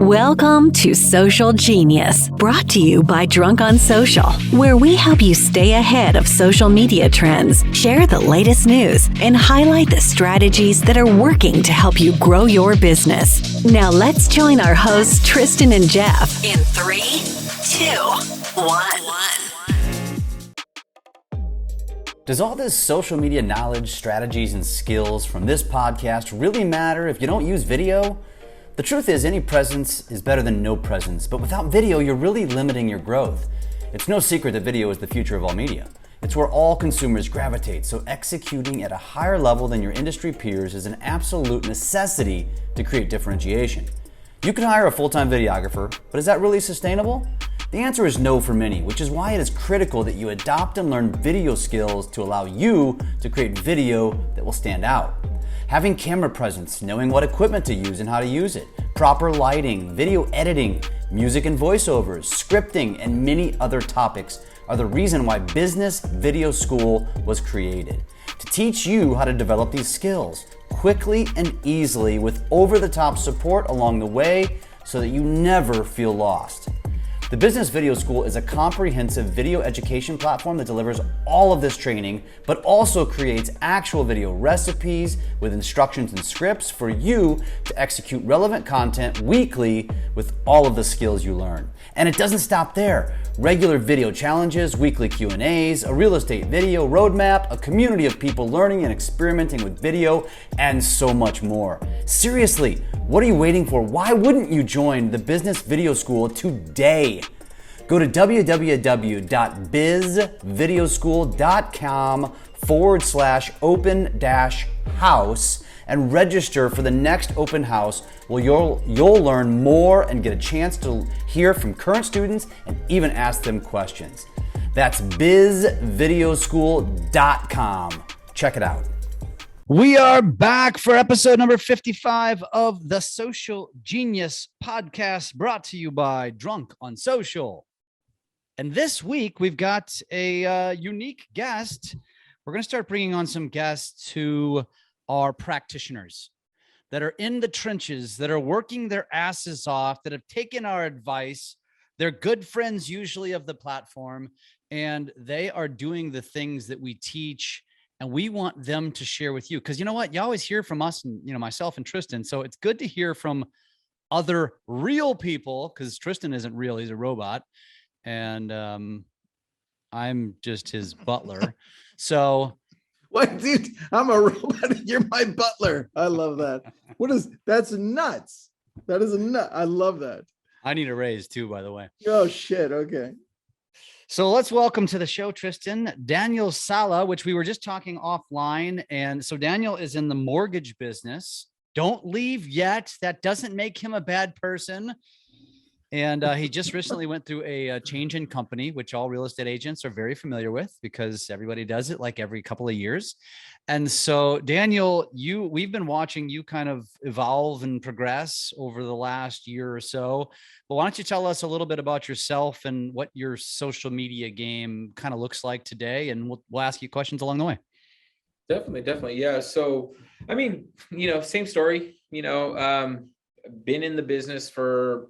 Welcome to Social Genius, brought to you by Drunk on Social, where we help you stay ahead of social media trends, share the latest news, and highlight the strategies that are working to help you grow your business. Now let's join our hosts, Tristan and Jeff, in 3, 2, 1. Does all this social media knowledge, strategies, and skills from this podcast really matter if you don't use video? The truth is, any presence is better than no presence, but without video, you're really limiting your growth. It's no secret that video is the future of all media. It's where all consumers gravitate, so executing at a higher level than your industry peers is an absolute necessity to create differentiation. You can hire a full-time videographer, but is that really sustainable? The answer is no for many, which is why it is critical that you adopt and learn video skills to allow you to create video that will stand out. Having camera presence, knowing what equipment to use and how to use it, proper lighting, video editing, music and voiceovers, scripting, and many other topics are the reason why Business Video School was created. To teach you how to develop these skills quickly and easily with over-the-top support along the way so that you never feel lost. The Business Video School is a comprehensive video education platform that delivers all of this training, but also creates actual video recipes with instructions and scripts for you to execute relevant content weekly with all of the skills you learn. And it doesn't stop there. Regular video challenges, weekly Q&As, a real estate video roadmap, a community of people learning and experimenting with video, and so much more. Seriously, what are you waiting for? Why wouldn't you join the Business Video School today? Go to www.bizvideoschool.com/open-house and register for the next open house where you'll learn more and get a chance to hear from current students and even ask them questions. That's bizvideoschool.com. Check it out. We are back for episode number 55 of the Social Genius podcast, brought to you by Drunk on Social. And this week we've got a unique guest. We're going to start bringing on some guests who are practitioners that are in the trenches, that are working their asses off, that have taken our advice. They're good friends usually of the platform, and they are doing the things that we teach. And we want them to share with you, because you know what? You always hear from us and, myself and Tristan. So it's good to hear from other real people, because Tristan isn't real. He's a robot. And I'm just his butler. So what, dude? I'm a robot. You're my butler. I love that. That's nuts. That is a nut. I love that. I need a raise too, by the way. Oh shit. Okay. So let's welcome to the show, Tristan, Daniel Sala, which we were just talking offline. And so Daniel is in the mortgage business. Don't leave yet. That doesn't make him a bad person. And he just recently went through a change in company, which all real estate agents are very familiar with because everybody does it like every couple of years. And so, Daniel, we've been watching you kind of evolve and progress over the last year or so. But why don't you tell us a little bit about yourself and what your social media game kind of looks like today? And we'll ask you questions along the way. Definitely. Yeah. So, I mean, same story, been in the business for,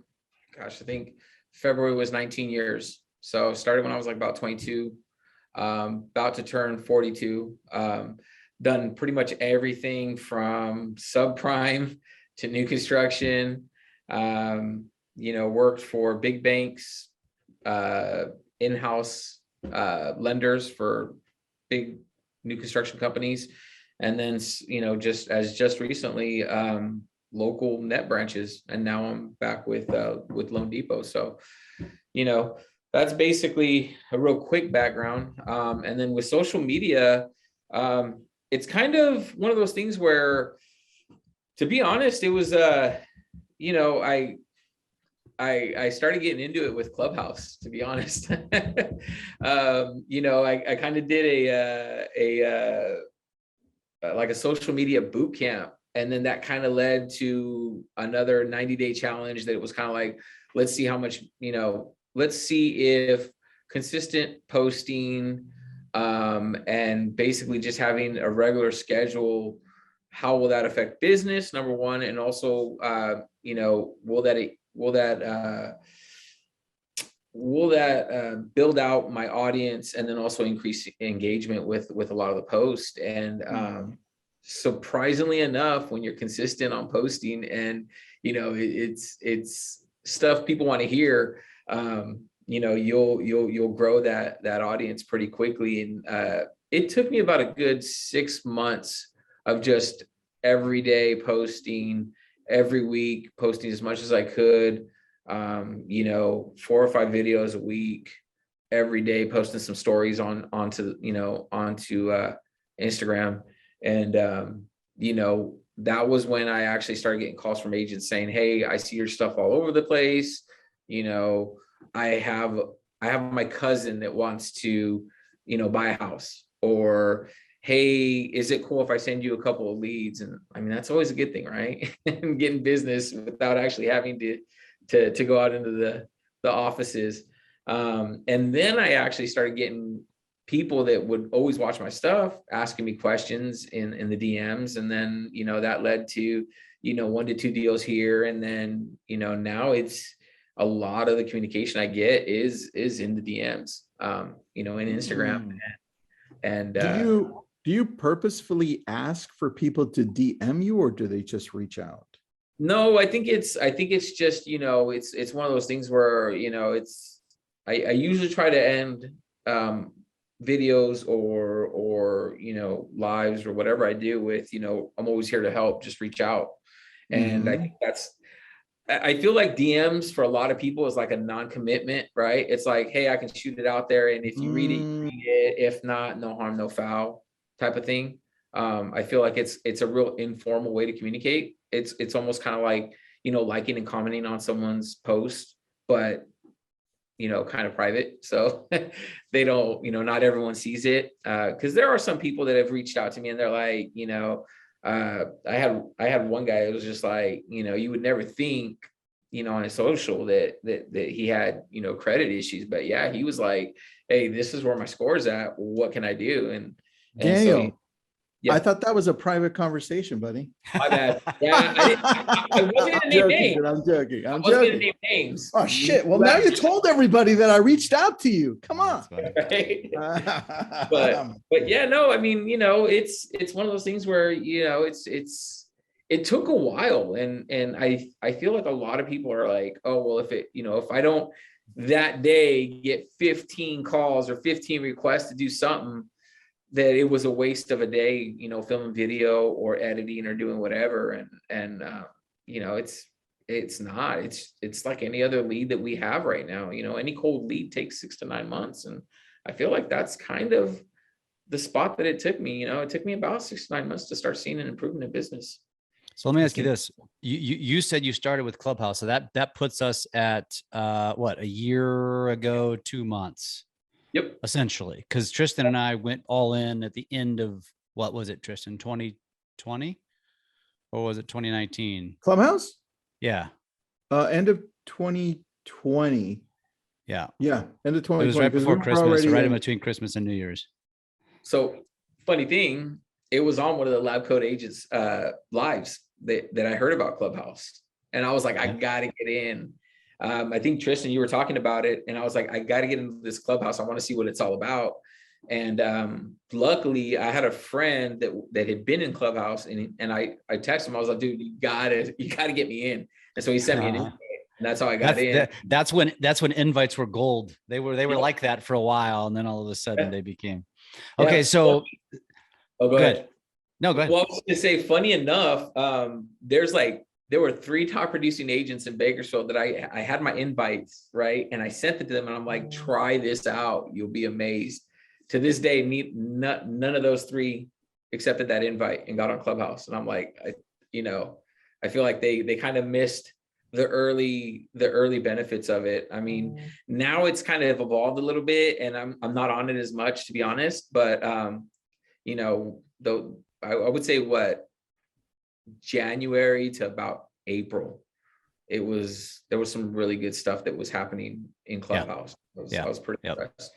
I think February was 19 years. So started when I was like about 22, about to turn 42, done pretty much everything from subprime to new construction, worked for big banks, in-house lenders for big new construction companies. And then, just recently, local net branches, and now I'm back with Loan Depot. So, that's basically a real quick background. And then with social media, it's kind of one of those things where, to be honest, it was, I started getting into it with Clubhouse, to be honest. I kind of did like a social media boot camp. And then that kind of led to another 90-day challenge that it was kind of like, let's see how much, let's see if consistent posting and basically just having a regular schedule how will that affect business, number one, and also, will that build out my audience and then also increase engagement with a lot of the posts? And surprisingly enough, when you're consistent on posting and, you know, it's stuff people want to hear, you know, you'll grow that audience pretty quickly. And it took me about a good 6 months of just every day posting, every week posting as much as I could, you know, 4 or 5 videos a week, every day posting some stories onto Instagram. And you know, that was when I actually started getting calls from agents saying, hey, I see your stuff all over the place. You know, I have my cousin that wants to, you know, buy a house, or hey, is it cool if I send you a couple of leads? And I mean, that's always a good thing, right? And getting business without actually having to go out into the offices. And then I actually started getting people that would always watch my stuff, asking me questions in the DMs. And then, you know, that led to, you know, 1 to 2 deals here. And then, you know, now it's a lot of the communication I get is in the DMs, you know, in Instagram. And do you purposefully ask for people to DM you, or do they just reach out? No, I think it's just, you know, it's one of those things where, you know, I usually try to end videos or, you know, lives or whatever I do with, you know, I'm always here to help, just reach out. And I think I feel like DMs for a lot of people is like a non-commitment, right? It's like, hey, I can shoot it out there, and if you read it, you read it. If not, no harm, no foul type of thing. I feel like it's a real informal way to communicate. It's almost kind of like, you know, liking and commenting on someone's post, but, you know, kind of private. So they don't, you know, not everyone sees it. Cause there are some people that have reached out to me and they're like, you know, I had one guy that was just like, you know, you would never think, you know, on his social that he had, you know, credit issues, but yeah, he was like, hey, this is where my score's at. What can I do? And Daniel, so yeah. I thought that was a private conversation, buddy. My bad. Yeah, I wasn't gonna name names. I'm joking. I wasn't gonna name names. Oh shit! Well, now you told everybody that I reached out to you. Come on. Right? but yeah, no. I mean, you know, it's one of those things where, you know, it took a while, and I feel like a lot of people are like, oh well, if I don't that day get 15 calls or 15 requests to do something, that it was a waste of a day, you know, filming video or editing or doing whatever. And you know, it's not, it's like any other lead that we have right now. You know, any cold lead takes 6 to 9 months. And I feel like that's kind of the spot that it took me. You know, it took me about 6 to 9 months to start seeing an improvement in business. So let me ask you this. You said you started with Clubhouse. So that puts us at what, a year ago, 2 months? Yep. Essentially, because Tristan and I went all in at the end of, what was it, Tristan, 2020? Or was it 2019? Clubhouse? Yeah. End of 2020. Yeah. Yeah. End of 2020. It was right before Christmas, right in between Christmas and New Year's. So funny thing, it was on one of the Lab Coat Agents lives that I heard about Clubhouse. And I was like, I gotta get in. I think Tristan, you were talking about it, and I was like, I got to get into this Clubhouse. I want to see what it's all about. And luckily, I had a friend that had been in Clubhouse, and I texted him. I was like, dude, you gotta get me in. And so he sent me an invite, and that's how I got in. That's when invites were gold. They were like that for a while, and then all of a sudden they became. Okay, yeah. So go ahead. No, go ahead. Well, I was going to say, funny enough, there were 3 top producing agents in Bakersfield that I had my invites, right? And I sent it to them, and I'm like, try this out. You'll be amazed. To this day, none of those 3 accepted that invite and got on Clubhouse. And I'm like, I feel like they kind of missed the early benefits of it. I mean, now it's kind of evolved a little bit, and I'm not on it as much, to be honest. But though I would say January to about April, there was some really good stuff that was happening in Clubhouse. I was pretty impressed.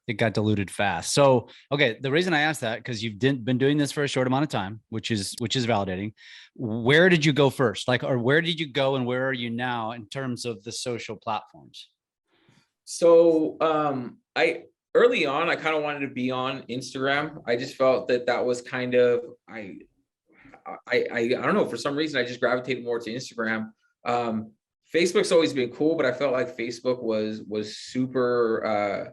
It got diluted fast. So, okay, the reason I asked that, because you've been doing this for a short amount of time, which is validating. Where did you go first? Like, or where did you go and where are you now in terms of the social platforms? So I early on, I kind of wanted to be on Instagram. I just felt that was kind of, I don't know, for some reason I just gravitated more to Instagram. Facebook's always been cool, but I felt like Facebook was super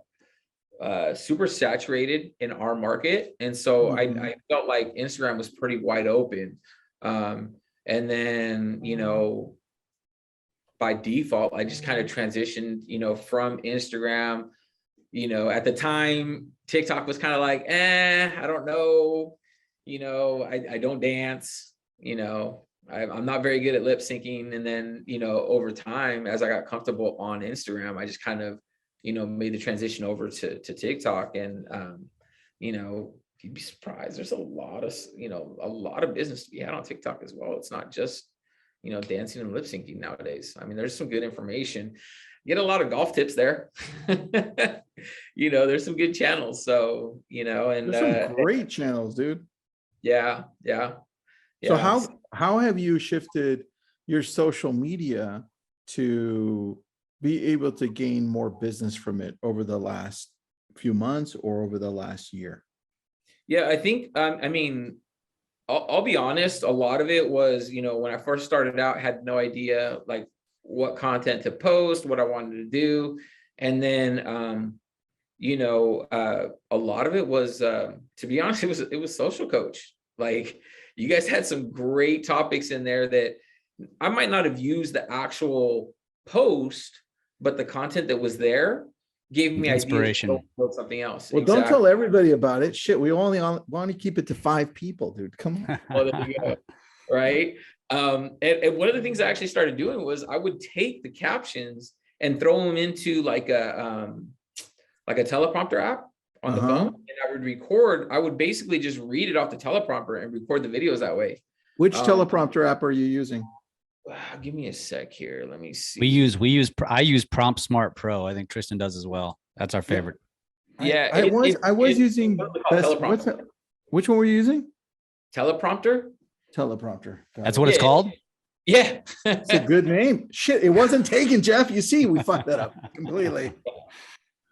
super saturated in our market. And so I felt like Instagram was pretty wide open. And then, by default, I just kind of transitioned, from Instagram. At the time, TikTok was kind of like, I don't know, I don't dance, I'm not very good at lip syncing. And then, over time, as I got comfortable on Instagram, I just kind of, made the transition over to TikTok. And, you'd be surprised. There's a lot of business to be had on TikTok as well. It's not just, dancing and lip syncing nowadays. I mean, there's some good information. You get a lot of golf tips there. There's some good channels. So, and there's some great channels, dude. Yeah. So how have you shifted your social media to be able to gain more business from it over the last few months or over the last year? Yeah, I think, I'll be honest, a lot of it was, when I first started out, had no idea like what content to post, what I wanted to do. And then, a lot of it was, to be honest, it was social coach. Like, you guys had some great topics in there that I might not have used the actual post, but the content that was there gave me inspiration ideas to build something else. Well, Don't tell everybody about it. Shit, we only want to keep it to 5 people, dude. Come on. Well, there you go. Right. And one of the things I actually started doing was I would take the captions and throw them into like a teleprompter app on the phone, and I would basically just read it off the teleprompter and record the videos that way. Which teleprompter app are you using? Give me a sec here. Let me see. I use Prompt Smart Pro. I think Tristan does as well. That's our favorite. Yeah. I was using which one were you using? Teleprompter. That's what it's called? Yeah. It's a good name. Shit, it wasn't taken, Jeff. You see, we fucked that up completely.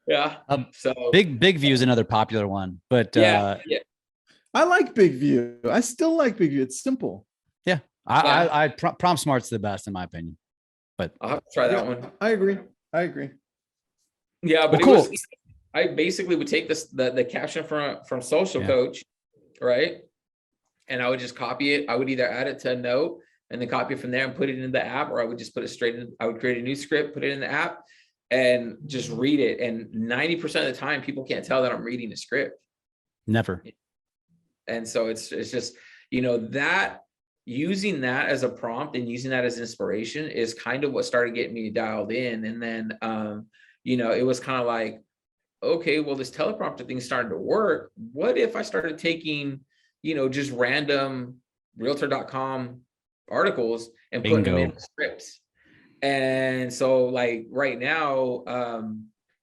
Yeah. So Big View is another popular one, but yeah. I like Big View. I still like Big View. It's simple. Yeah. I Prompt Smart's the best in my opinion, but I'll have to try that one. I agree. Yeah, but cool. I basically would take the caption from Social Coach, right? And I would just copy it. I would either add it to a note and then copy it from there and put it in the app, or I would just put it straight in. I would create a new script, put it in the app, and just read it. And 90% of the time, people can't tell that I'm reading a script. Never. And so it's just, that using that as a prompt and using that as inspiration is kind of what started getting me dialed in. And then, it was kind of like, okay, well, this teleprompter thing started to work. What if I started taking, just random realtor.com articles and putting them in scripts? And so like right now,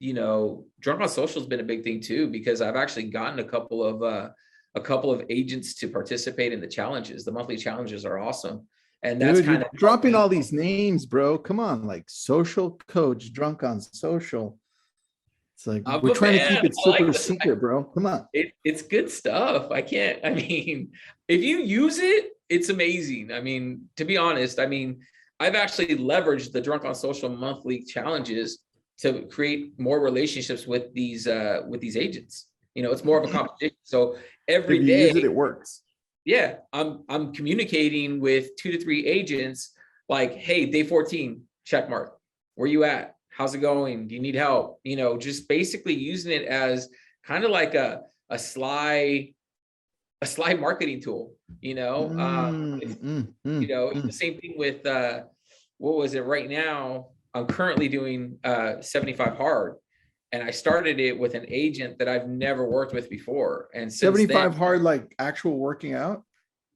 Drunk on Social has been a big thing too, because I've actually gotten a couple of agents to participate in the challenges. The monthly challenges are awesome. And that's kind of dropping all these names, bro. Come on, like Social Coach, Drunk on Social. It's like we're trying to keep it super secret, bro. Come on. It's good stuff. If you use it, it's amazing. To be honest, I've actually leveraged the Drunk on Social monthly challenges to create more relationships with these agents. It's more of a competition. So every day use it works. Yeah, I'm communicating with 2 to 3 agents like, hey, day 14, check mark. Where you at? How's it going? Do you need help? Just basically using it as kind of like a sly marketing tool. It's the same thing with what was it right now? I'm currently doing 75 hard. And I started it with an agent that I've never worked with before. And since 75 hard, like actual working out?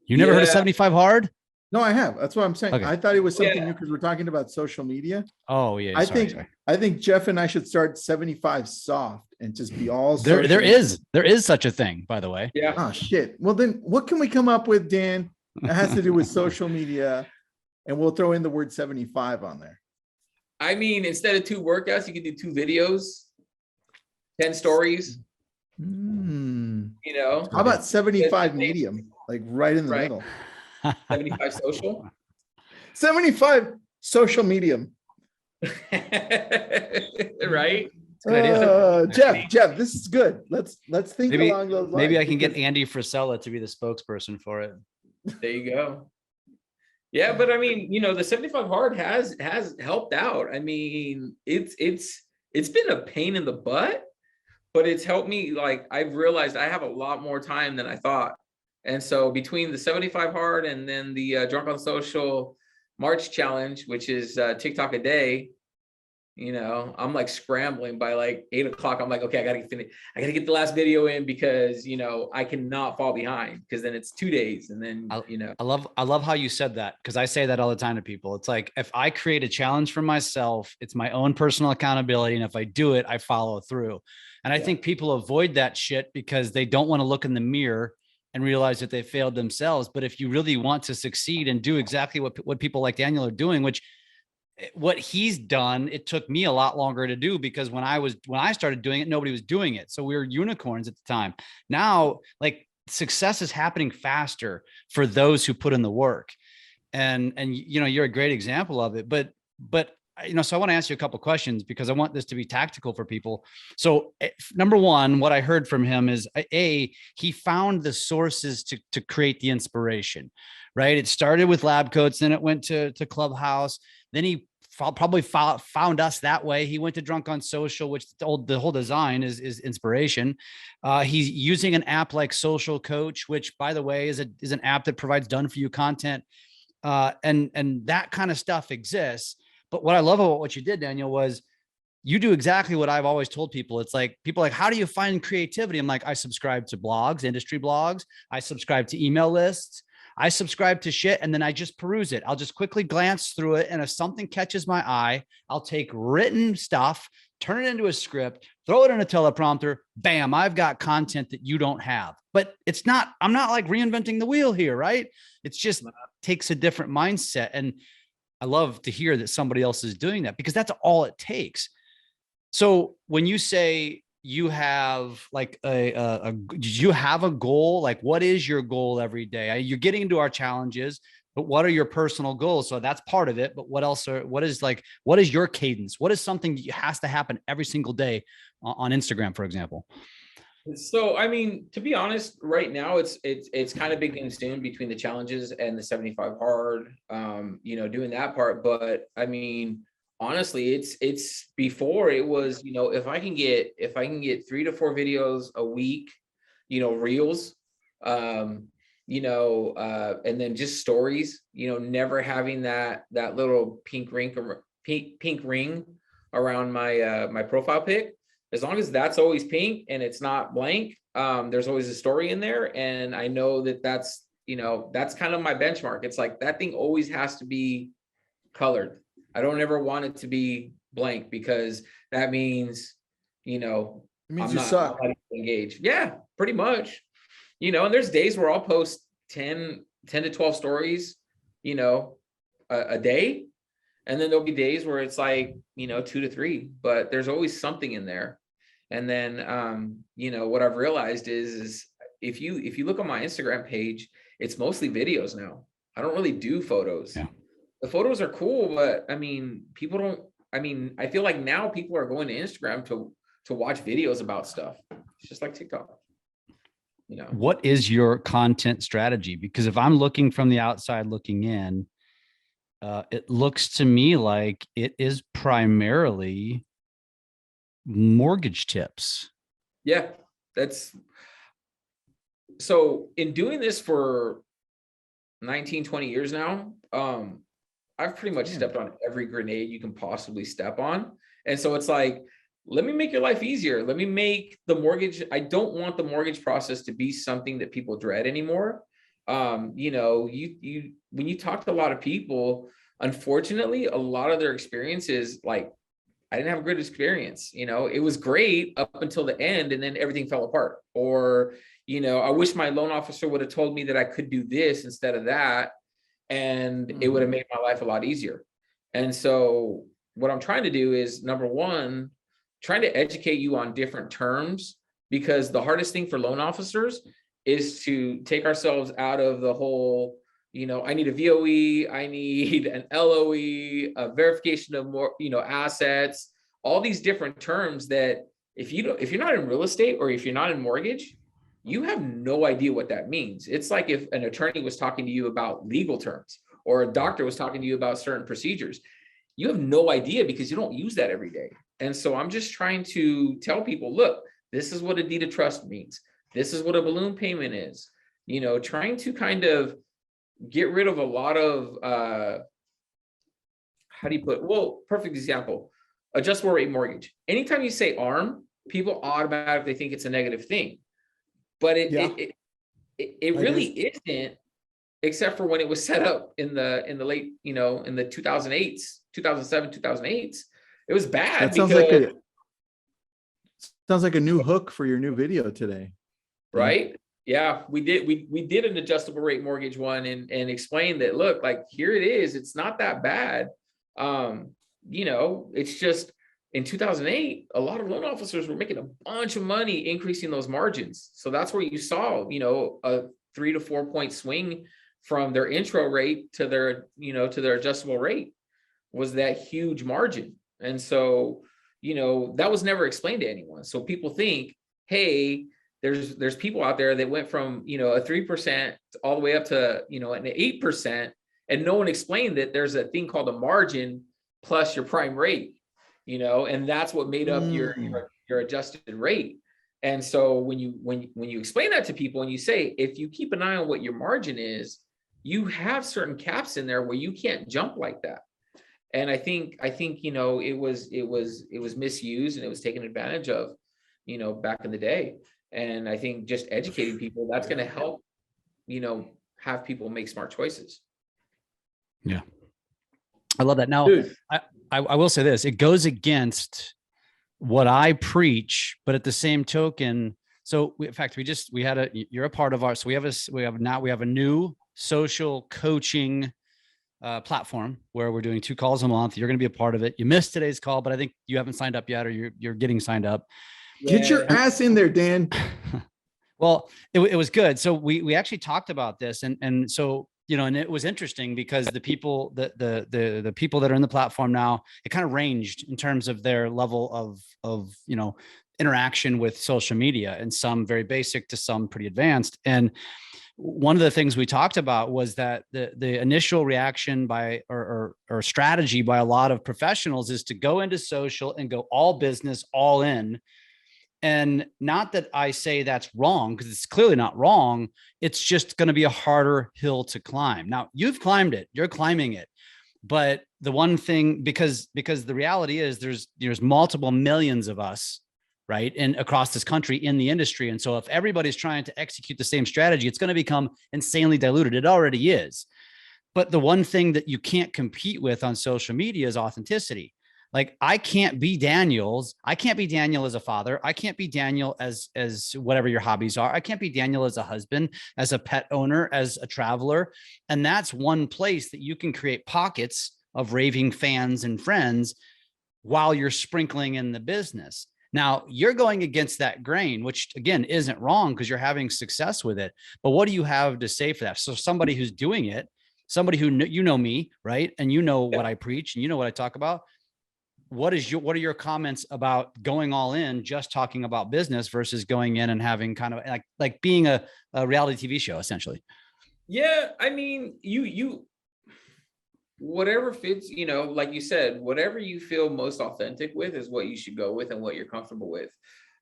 You never heard of 75 hard? No, I have. That's what I'm saying. Okay. I thought it was something new because we're talking about social media. Oh yeah. I sorry, think sorry. I think Jeff and I should start 75 soft and just be all There social. there is such a thing, by the way. Yeah. Oh shit. Well then what can we come up with, Dan, that has to do with social media? And we'll throw in the word 75 on there. I mean, instead of 2 workouts, you could do 2 videos, 10 stories. You know, How about 75 medium, like right in the middle? 75 social. 75 social medium. Right? Jeff, this is good. Let's think along those lines. Maybe I can get Andy Frisella to be the spokesperson for it. There you go. Yeah, but I mean, you know, the 75 hard has helped out. I mean, it's been a pain in the butt, but it's helped me. Like, I've realized I have a lot more time than I thought. And so between the 75 hard and then the Drunk on Social March challenge, which is TikTok a day, you know, I'm like scrambling by like 8 o'clock. I'm like, okay, I gotta get the last video in because, you know, I cannot fall behind because then it's 2 days. And then, you know, I love how you said that, because I say that all the time to people. It's like, if I create a challenge for myself, it's my own personal accountability. And if I do it, I follow through. And I think people avoid that shit because they don't want to look in the mirror and realize that they failed themselves. But if you really want to succeed and do exactly what people like Daniel are doing, which what he's done, it took me a lot longer to do, because when I started doing it, nobody was doing it. So we were unicorns at the time. Now, like, success is happening faster for those who put in the work. And you know, you're a great example of it. But you know, so I want to ask you a couple of questions because I want this to be tactical for people. So number one, what I heard from him is he found the sources to create the inspiration, right? It started with lab coats, then it went to Clubhouse. Then he probably found us that way. He went to Drunk on Social, which the whole design is inspiration. He's using an app like Social Coach, which, by the way, is an app that provides done for you content. And that kind of stuff exists. But what I love about what you did, Daniel, was you do exactly what I've always told people. It's like, people are like, how do you find creativity? I'm like, I subscribe to blogs, industry blogs. I subscribe to email lists. I subscribe to shit, and then I just peruse it. I'll just quickly glance through it. And if something catches my eye, I'll take written stuff, turn it into a script, throw it in a teleprompter. Bam, I've got content that you don't have. But I'm not like reinventing the wheel here, right? It's just takes a different mindset. And I love to hear that somebody else is doing that, because that's all it takes. So when you say you have like did you have a goal? Like, what is your goal every day? You're getting into our challenges, but what are your personal goals? So that's part of it. But what is your cadence? What is something that has to happen every single day on Instagram, for example? So, I mean, to be honest, right now it's kind of big consumed between the challenges and the 75 hard, you know, doing that part. But I mean, honestly, it's before it was, you know, if I can get 3 to 4 videos a week, you know, reels, you know, and then just stories, you know, never having that little pink ring around my profile pic. As long as that's always pink and it's not blank, there's always a story in there. And I know that's, you know, that's kind of my benchmark. It's like that thing always has to be colored. I don't ever want it to be blank, because that means, you know, It means I'm you suck. not engaged. Yeah, pretty much. You know, and there's days where I'll post 10 to 12 stories, you know, a day. And then there'll be days where it's like, you know, 2 to 3, but there's always something in there. And then, you know, what I've realized is if you look on my Instagram page, it's mostly videos now. I don't really do photos. Yeah. The photos are cool, but I mean, I feel like now people are going to Instagram to watch videos about stuff. It's just like TikTok. You know, What is your content strategy? Because if I'm looking from the outside looking in, it looks to me like it is primarily mortgage tips. yeah, so in doing this for 19, 20 years now, I've pretty much stepped on every grenade you can possibly step on. And so it's like, let me make your life easier. Let me make the mortgage. I don't want the mortgage process to be something that people dread anymore. You know, you when you talk to a lot of people, unfortunately, a lot of their experiences, like, I didn't have a good experience. You know, it was great up until the end, and then everything fell apart. Or, you know, I wish my loan officer would have told me that I could do this instead of that, and it would have made my life a lot easier. And so what I'm trying to do is, number one, trying to educate you on different terms, because the hardest thing for loan officers is to take ourselves out of the whole, you know, I need a VOE, I need an LOE, a verification of more, you know, assets, all these different terms that if you're not in real estate, or if you're not in mortgage, you have no idea what that means. It's like if an attorney was talking to you about legal terms, or a doctor was talking to you about certain procedures. You have no idea because you don't use that every day. And so I'm just trying to tell people, look, this is what a deed of trust means. This is what a balloon payment is. You know, trying to kind of get rid of a lot of, how do you put, well, perfect example, adjustable rate mortgage. Anytime you say ARM, people automatically think it's a negative thing, but it really isn't, except for when it was set up in the late, you know, in the 2008s, 2007, 2008s. It was bad. That sounds like a new hook for your new video today. Right? Yeah, we did an adjustable rate mortgage one, and explained that, look, like, here it is. It's not that bad. You know, it's just in 2008, a lot of loan officers were making a bunch of money increasing those margins. So that's where you saw, you know, a 3 to 4 point swing from their intro rate to their, you know, to their adjustable rate, was that huge margin. And so, you know, that was never explained to anyone. So people think, hey, there's people out there that went from, you know, a 3% all the way up to, you know, an 8%, and no one explained that there's a thing called a margin plus your prime rate, you know, and that's what made up your adjusted rate. And so when you explain that to people, and you say, if you keep an eye on what your margin is, you have certain caps in there where you can't jump like that. And I think, you know, it was misused, and it was taken advantage of, you know, back in the day. And I think just educating people, that's going to help, you know, have people make smart choices. Yeah. I love that. Now, I will say this, it goes against what I preach, but at the same token, so in fact, you're a part of our, so we have a new social coaching platform where we're doing 2 calls a month. You're going to be a part of it. You missed today's call, but I think you haven't signed up yet, or you're getting signed up. Get your ass in there, Dan. Well, it was good. So we actually talked about this, and so, you know, and it was interesting because the people the people that are in the platform now, it kind of ranged in terms of their level of, you know, interaction with social media, and some very basic to some pretty advanced. And one of the things we talked about was that the initial reaction by or strategy by a lot of professionals is to go into social and go all business, all in. And not that I say that's wrong, because it's clearly not wrong. It's just going to be a harder hill to climb. Now, you've climbed it, you're climbing it. But the one thing, because the reality is there's multiple millions of us, right, and across this country in the industry. And so if everybody's trying to execute the same strategy, it's going to become insanely diluted. It already is. But the one thing that you can't compete with on social media is authenticity. Like, I can't be Daniel as a father. I can't be Daniel as whatever your hobbies are. I can't be Daniel as a husband, as a pet owner, as a traveler. And that's one place that you can create pockets of raving fans and friends while you're sprinkling in the business. Now, you're going against that grain, which again isn't wrong because you're having success with it. But what do you have to say for that? So somebody who's doing it, somebody who, you know me, right? And you know what I preach, and you know what I talk about. What are your comments about going all in, just talking about business, versus going in and having kind of like being a reality TV show, essentially? Yeah. I mean, you whatever fits, you know, like you said, whatever you feel most authentic with is what you should go with and what you're comfortable with.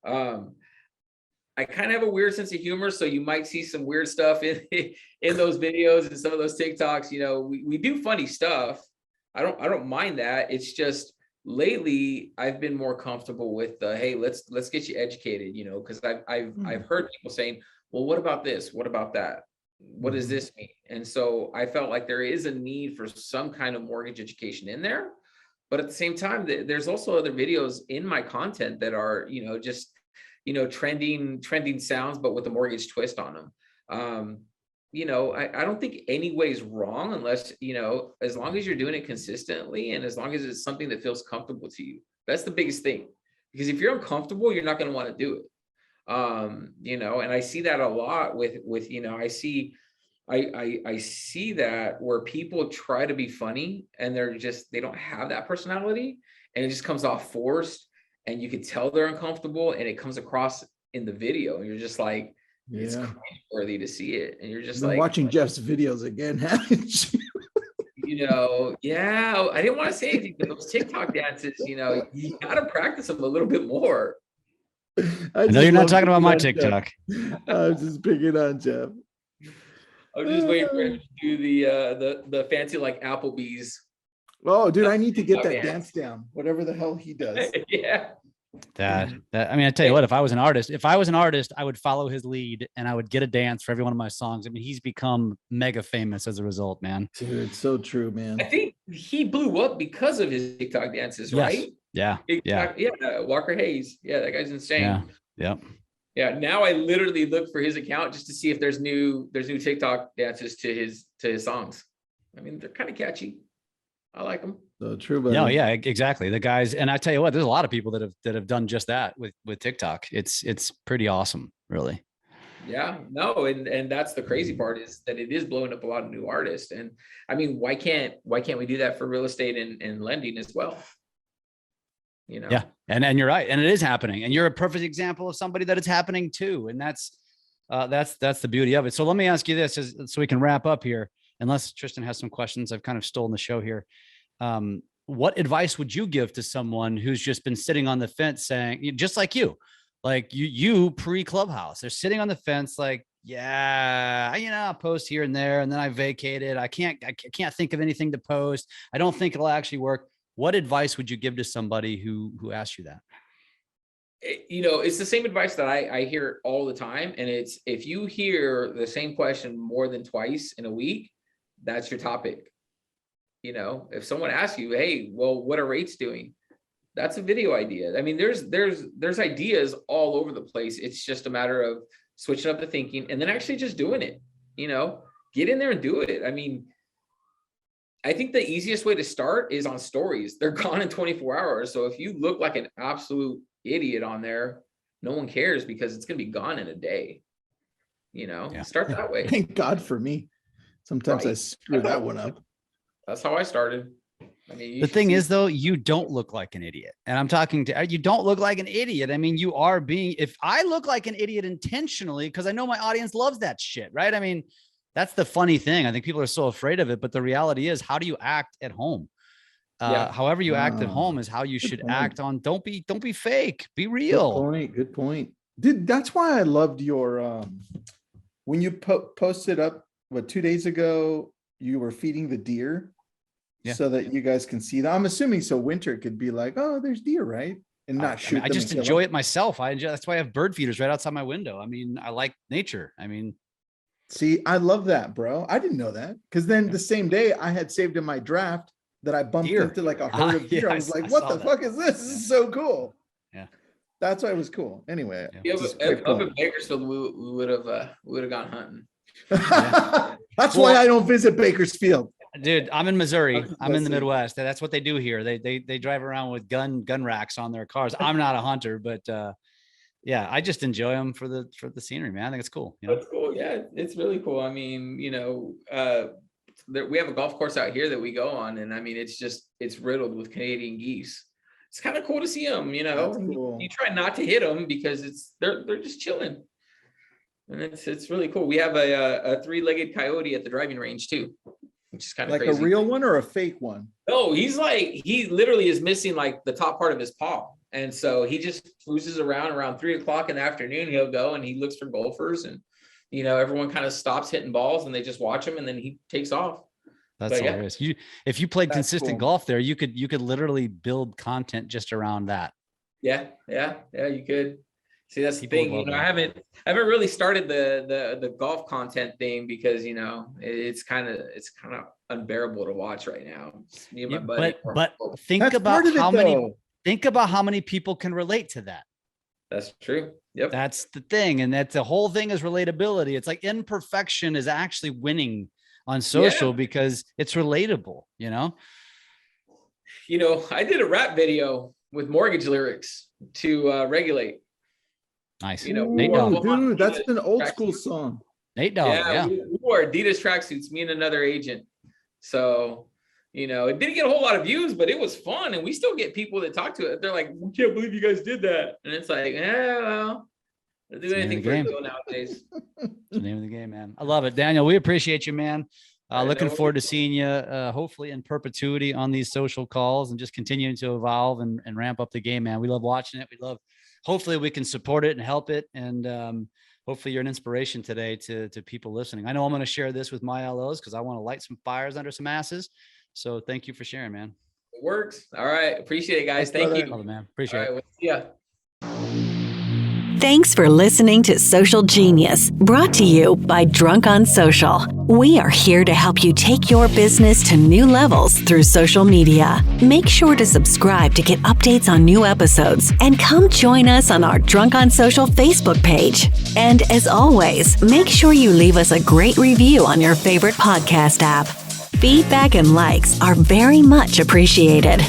I kind of have a weird sense of humor, so you might see some weird stuff in those videos and some of those TikToks. You know, we do funny stuff. I don't mind that. It's just, lately I've been more comfortable with hey, let's get you educated, you know, because I've heard people saying, well, what about this? What about that? what does this mean? And so I felt like there is a need for some kind of mortgage education in there. But at the same time, there's also other videos in my content that are, just, trending sounds, but with a mortgage twist on them. I don't think any way is wrong unless, as long as you're doing it consistently and as long as it's something that feels comfortable to you. That's the biggest thing. Because if you're uncomfortable, you're not going to want to do it. And I see that a lot with, I see that where people try to be funny and they don't have that personality and it just comes off forced and you can tell they're uncomfortable and it comes across in the video and you're just like, it's cringe-worthy to see it. And you're just like watching Jeff's videos again, haven't you? Yeah, I didn't want to say anything, but those TikTok dances, you got to practice them a little bit more. I know you're not talking about my TikTok. I was just picking on Jeff. I'm just waiting for him to do the fancy like Applebee's. Oh, dude, I need to get that dance down. Whatever the hell he does. Yeah. That I mean, I tell you what, if I was an artist, I would follow his lead and I would get a dance for every one of my songs. I mean, he's become mega famous as a result, man. Dude, it's so true, man. I think he blew up because of his TikTok dances, right? Yeah. Yeah. Walker Hayes. Yeah, that guy's insane. Yeah. Now I literally look for his account just to see if there's new TikTok dances to his songs. I mean, they're kind of catchy. I like them. So true, buddy. No, yeah, exactly. The guys, and I tell you what, there's a lot of people that have done just that with TikTok. It's pretty awesome, really. Yeah, no, and that's the crazy part is that it is blowing up a lot of new artists. And I mean, why can't we do that for real estate and lending as well? Yeah, and you're right, and it is happening, and you're a perfect example of somebody that it's happening to, and that's the beauty of it. So let me ask you this, so we can wrap up here. Unless Tristan has some questions, I've kind of stolen the show here. What advice would you give to someone who's just been sitting on the fence saying, just like you pre-Clubhouse, they're sitting on the fence like, I post here and there, and then I vacated. I can't think of anything to post. I don't think it'll actually work. What advice would you give to somebody who asked you that? It's the same advice that I hear all the time. And it's, if you hear the same question more than twice in a week, that's your topic. If someone asks you, hey, well, what are rates doing? That's a video idea. I mean, there's ideas all over the place. It's just a matter of switching up the thinking and then actually just doing it. Get in there and do it. I mean, I think the easiest way to start is on stories. They're gone in 24 hours. So if you look like an absolute idiot on there, no one cares because it's going to be gone in a day. Start that way. Thank God for me. Sometimes I screw that one up. That's how I started. I mean, the thing is, though, you don't look like an idiot. And I'm talking to you. Don't look like an idiot. I mean, you are being, if I look like an idiot intentionally, because I know my audience loves that shit, right? I mean, that's the funny thing. I think people are so afraid of it. But the reality is, how do you act at home? However you act at home is how you should act on. Don't be fake. Be real. Good point. Dude, that's why I loved your, when you posted up, 2 days ago, you were feeding the deer so that you guys can see that. I'm assuming so Winter could be like, oh, there's deer, right? And not shoot. I just enjoy it myself. That's why I have bird feeders right outside my window. I mean, I like nature. I mean, see, I love that, bro. I didn't know that. Because then the same day I had saved in my draft that I bumped into like a herd of deer. I was like, what the fuck is this? This is so cool. Yeah. That's why it was cool. Anyway. Up in Bakersfield, we would have gone hunting. That's why I don't visit Bakersfield. Dude, I'm in Missouri. I'm in the Midwest. That's what they do here. They drive around with gun racks on their cars. I'm not a hunter, but I just enjoy them for the scenery, man. I think it's cool. That's cool. Yeah, it's really cool. I mean, we have a golf course out here that we go on, and I mean, it's riddled with Canadian geese. It's kind of cool to see them. Cool. You try not to hit them because they're just chilling. And it's really cool. We have a three-legged coyote at the driving range too, which is kind of crazy. Like a real one or a fake one? No, he literally is missing like the top part of his paw. And so he just cruises around 3:00 in the afternoon. He'll go and he looks for golfers, and everyone kind of stops hitting balls and they just watch him, and then he takes off. That's hilarious. If you played consistent golf there, you could literally build content just around that. Yeah, you could. See, that's the People thing. love I that. haven't really started the golf content thing because it's kind of unbearable to watch right now. It's me and my buddy. But think That's about part of it, how many people can relate to that. That's true. Yep. That's the thing. And that's the whole thing is relatability. It's like imperfection is actually winning on social because it's relatable, I did a rap video with mortgage lyrics to regulate. Nice. Nate Dogg. Dude, that's an old school song. Nate Dogg. Yeah. We wore Adidas tracksuits, me and another agent. So, it didn't get a whole lot of views, but it was fun. And we still get people that talk to it. They're like, we can't believe you guys did that. And it's like, well, I'll do anything for you nowadays. It's the name of the game, man. I love it. Daniel, we appreciate you, man. Looking forward to seeing you, hopefully in perpetuity on these social calls and just continuing to evolve and ramp up the game, man. We love watching it. Hopefully we can support it and help it. And hopefully you're an inspiration today to people listening. I know I'm going to share this with my LOs because I want to light some fires under some asses. So thank you for sharing, man. It works. All right. Appreciate it, guys. Thank you. Love it, man. Appreciate it. We'll see ya. Thanks for listening to Social Genius, brought to you by Drunk on Social. We are here to help you take your business to new levels through social media. Make sure to subscribe to get updates on new episodes and come join us on our Drunk on Social Facebook page. And as always, make sure you leave us a great review on your favorite podcast app. Feedback and likes are very much appreciated.